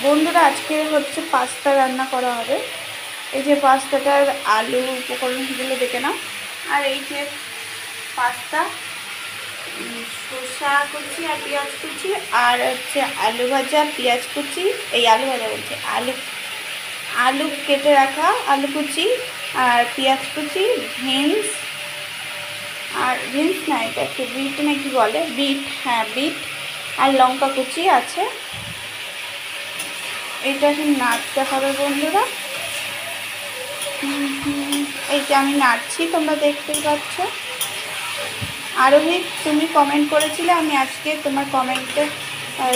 বন্ধুরা আজকে হচ্ছে পাস্তা রান্না করা হবে। এই যে পাস্তাটার আলু উপকরণগুলো দেখে নাও। আর এই যে পাস্তা, শসা কুচি আর পেঁয়াজ কুচি, আর হচ্ছে আলু ভাজা পেঁয়াজ কুচি, এই আলু ভাজা বলছে, আলু কেটে রাখা আলু কুচি আর পেঁয়াজ কুচি, বিনস, আর বিনস না, এটা একটু বিট নাকি বলে, বিট, হ্যাঁ বিট, আর লঙ্কা কুচি আছে। এইটা এখন নাড়তে হবে বন্ধুরা। এই যে আমি নাড়ছি, তোমরা দেখতেই পাচ্ছ। আরোহী, তুমি কমেন্ট করেছিলে, আমি আজকে তোমার কমেন্টে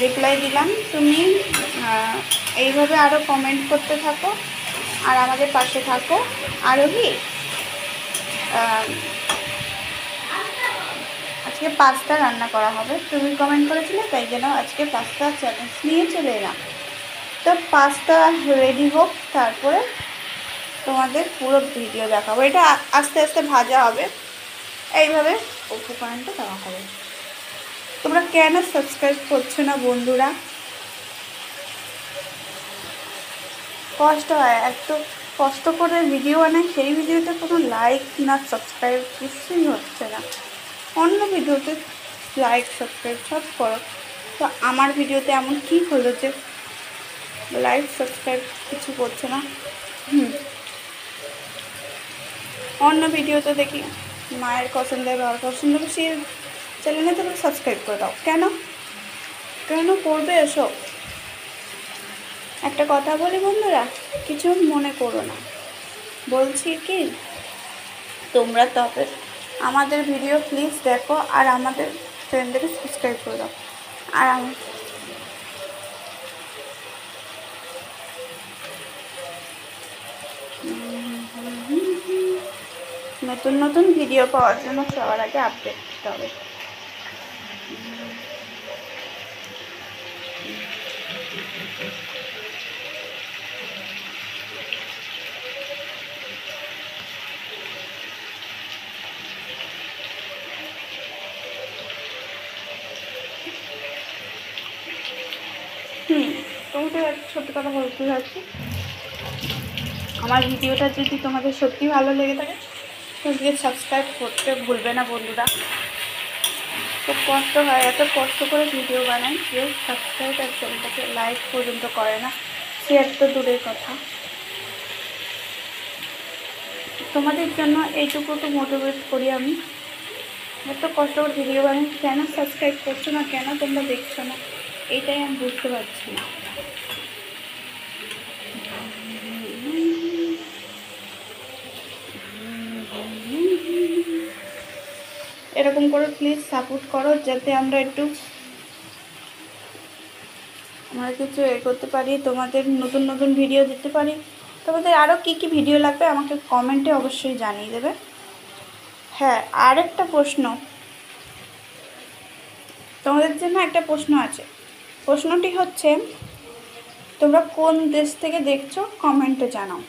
রিপ্লাই দিলাম। তুমি এইভাবে আরও কমেন্ট করতে থাকো আর আমাদের পাশে থাকো। আরোহী, আজকে পাস্তা রান্না করা হবে, তুমি কমেন্ট করেছিলে, তাই জন্য আজকে পাস্তা চ্যালেঞ্জ নিয়ে চলে এলাম। তো পাস্তা রেডি হোক, তারপরে তোমাদের পুরো ভিডিও দেখাবো। এটা আস্তে আস্তে ভাজা হবে, এইভাবে উপকরণটা দেওয়া হবে। তোমরা কেন সাবস্ক্রাইব করছো না বন্ধুরা? কষ্ট হয়, এত কষ্ট করে ভিডিও বানাই, সেই ভিডিওতে কোনো লাইক না সাবস্ক্রাইব কিছুই হচ্ছে না। অন্য ভিডিওতে লাইক সাবস্ক্রাইব সব করো, তো আমার ভিডিওতে এমন কি হলো যে লাইক সাবস্ক্রাইব কিছু করছে না? অন্য ভিডিওতে দেখি মায়ের পছন্দ, বাবার পছন্দ, সেই চ্যানেলে তোমরা সাবস্ক্রাইব করে দাও। কেন কেন করবে এসব? একটা কথা বলি বন্ধুরা, কিছু মনে করো না, বলছি কি, তোমরা তবে আমাদের ভিডিও প্লিজ দেখো আর আমাদের চ্যানেলটাকে সাবস্ক্রাইব করে দাও। আর নতুন নতুন ভিডিও পাওয়ার জন্য সবার আগে আপডেট দিতে হবে। তোমাকে সত্যি কথা বলতে চাচ্ছি, আমার ভিডিওটা যদি তোমাদের সত্যি ভালো লেগে থাকে তাহলে সাবস্ক্রাইব করতে ভুলবে না বন্ধুরা। খুব কষ্ট হয়, এত কষ্ট করে ভিডিও বানাই, কেউ সাবস্ক্রাইব আর চ্যানেলটাকে লাইক পর্যন্ত করে না, শেয়ার তো দূরের কথা। তোমাদের জন্য এইটুকু তো মোটিভেট করি আমি, এত কষ্ট করে ভিডিও বানাই, কেন সাবস্ক্রাইব করছো না, কেন তোমরা দেখছো না, এইটাই আমি বুঝতে পারছি না। এরকম করে প্লিজ সাপোর্ট করো, যাতে আমরা কিছু করতে পারি, তোমাদের নতুন নতুন ভিডিও দিতে পারি। তোমাদের আরও কী কী ভিডিও লাগবে আমাকে কমেন্টে অবশ্যই জানিয়ে দেবে। হ্যাঁ, আরেকটা প্রশ্ন, তোমাদের জন্য একটা প্রশ্ন আছে। প্রশ্নটি হচ্ছে, তোমরা কোন দেশ থেকে দেখছো কমেন্টে জানাও।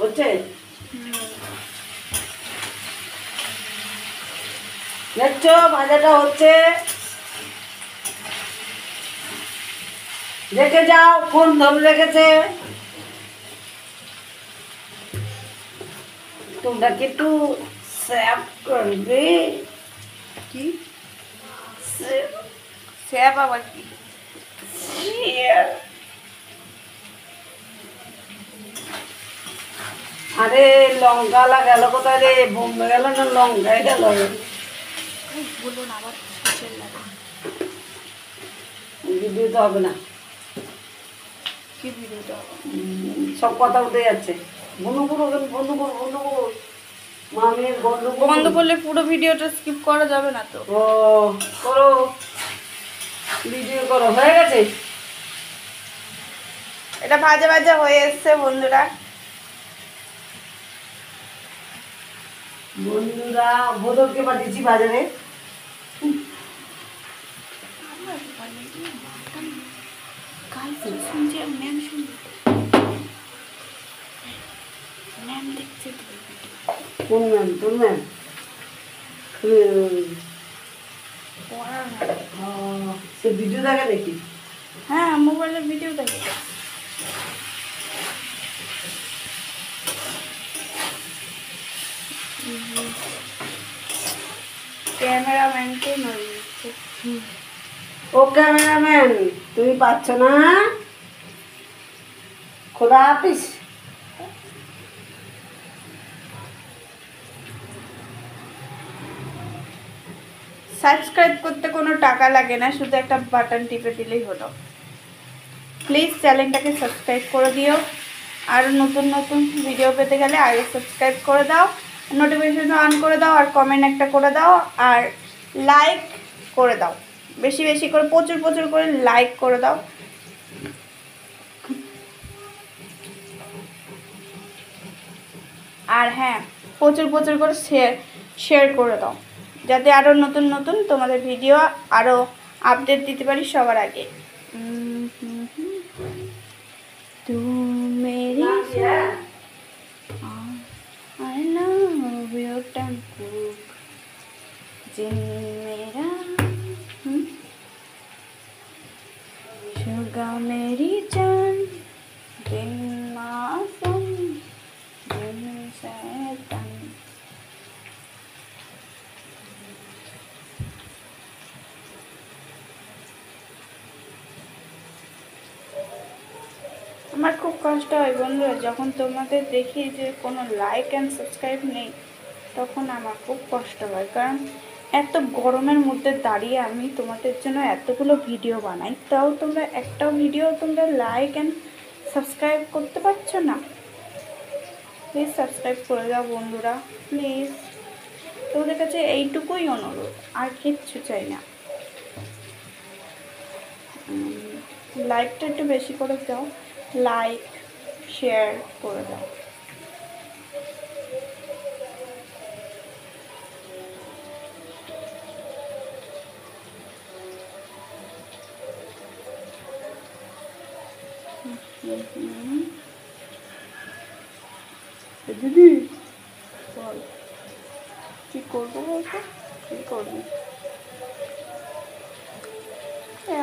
হচ্ছে দেখছো ভাজাটা হচ্ছে, দেখে যাও কোন ধরে রেখেছে। তোমরা কি একটু স্যাপ করবে? কি স্যাপ আবার কি? আরে লঙ্কা লাগালো কোথায় রে? বোম্বে গেল না লঙ্কায় গেল? বলুন আবার ভিডিওতে হবে না, কি ভিডিওটা? সব কথা উঠে যাচ্ছে। বন্ধু করো বন্ধু করো বন্ধু করো, মামির বন্ধু বন্ধ করলে পুরো ভিডিওটা স্কিপ করা যাবে না তো। ও করো, ভিডিও করো, হয়ে গেছে। এটা ভাজা ভাজা হয়ে এসছে বন্ধুরা। বন্ধুরা বোধককে পাঠিয়েছি বাজারে। কাল শুনছি ম্যাম শুনবে, ম্যাম দেখছে তো। কোন ম্যাম? তোর ম্যাম? পড়ার ম্যাম। সে ভিডিও দেখে নাকি? হ্যাঁ, মোবাইলের ভিডিও দেখে। ক্যামেরাম্যানকে নড়িয়ে দিচ্ছে। ও ক্যামেরাম্যান, তুমি পাচ্ছ না? খোদা হাফিজ। সাবস্ক্রাইব করতে কোনো টাকা লাগে না, শুধু একটা বাটন টিপে দিলেই হলো। প্লিজ চ্যানেলটাকে সাবস্ক্রাইব করে দিও। আর নতুন নতুন ভিডিও পেতে গেলে আগে সাবস্ক্রাইব করে দাও, নোটিফিকেশন অন করে দাও, আর কমেন্ট একটা করে দাও, আর লাইক করে দাও। বেশি বেশি করে প্রচুর প্রচুর করে লাইক করে দাও। আর হ্যাঁ, প্রচুর প্রচুর করে শেয়ার করে দাও, যাতে আরও নতুন নতুন তোমাদের ভিডিও আরও আপডেট দিতে পারি সবার আগে। तू मेरी I love your tempo जिन मेरा शुगा मेरी जान दिन मासूम दिन शैतान। আমার খুব কষ্ট হয় বন্ধুরা, যখন তোমাদের দেখি যে কোনো লাইক অ্যান্ড সাবস্ক্রাইব নেই, তখন আমার খুব কষ্ট হয়। কারণ এত গরমের মধ্যে দাঁড়িয়ে আমি তোমাদের জন্য এতগুলো ভিডিও বানাই, তাও তোমরা একটাও ভিডিও তোমরা লাইক অ্যান্ড সাবস্ক্রাইব করতে পারছো না। প্লিজ সাবস্ক্রাইব করে দাও বন্ধুরা, প্লিজ। তোমাদের কাছে এইটুকুই অনুরোধ, আর কিচ্ছু চাই না। লাইকটা একটু বেশি করে দাও, লাইক শেয়ার করে দাও। দিদি বল, কি করবো বলতো? কি করবি?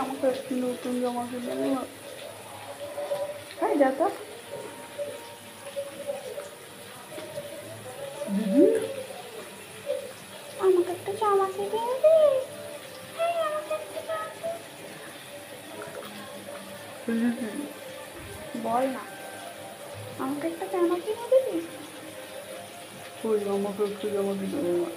আমাকে একটু নতুন জামা কিনে দেবো। হ্যাঁ যাতা দিদি, আমাকে একটা জামা কিনে দিবি? বল না, আমাকে একটা জামা কিনে দিবি? ওই আমাকে একটু জামা কিনে দেবো।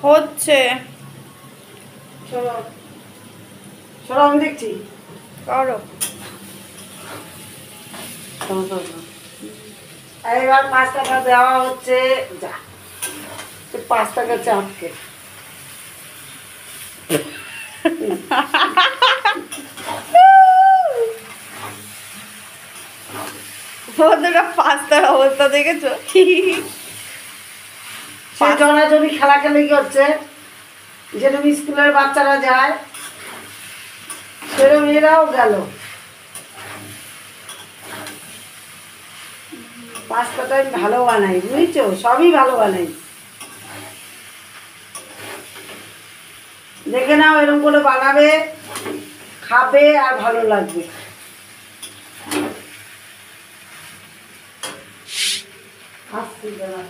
হচ্ছে চলো চলো, আমি দেখছি। করো। এবার 5 টাকা দেওয়া হচ্ছে। যা 5 টাকা চাপকে বন্ধুরা, পাস্তার অবস্থা দেখেছো? সে জমি খেলাখেলি করছে, যেরকম স্কুলের বাচ্চারা যায় ছেলে মেয়েরাও গেল। পাস্তাটা আমি ভালো বানাই, বুঝছো, সবই ভালো বানাই। দেখে নাও, এরকম করে বানাবে, খাবে আর ভালো লাগবে। আসছি দাঁড়া,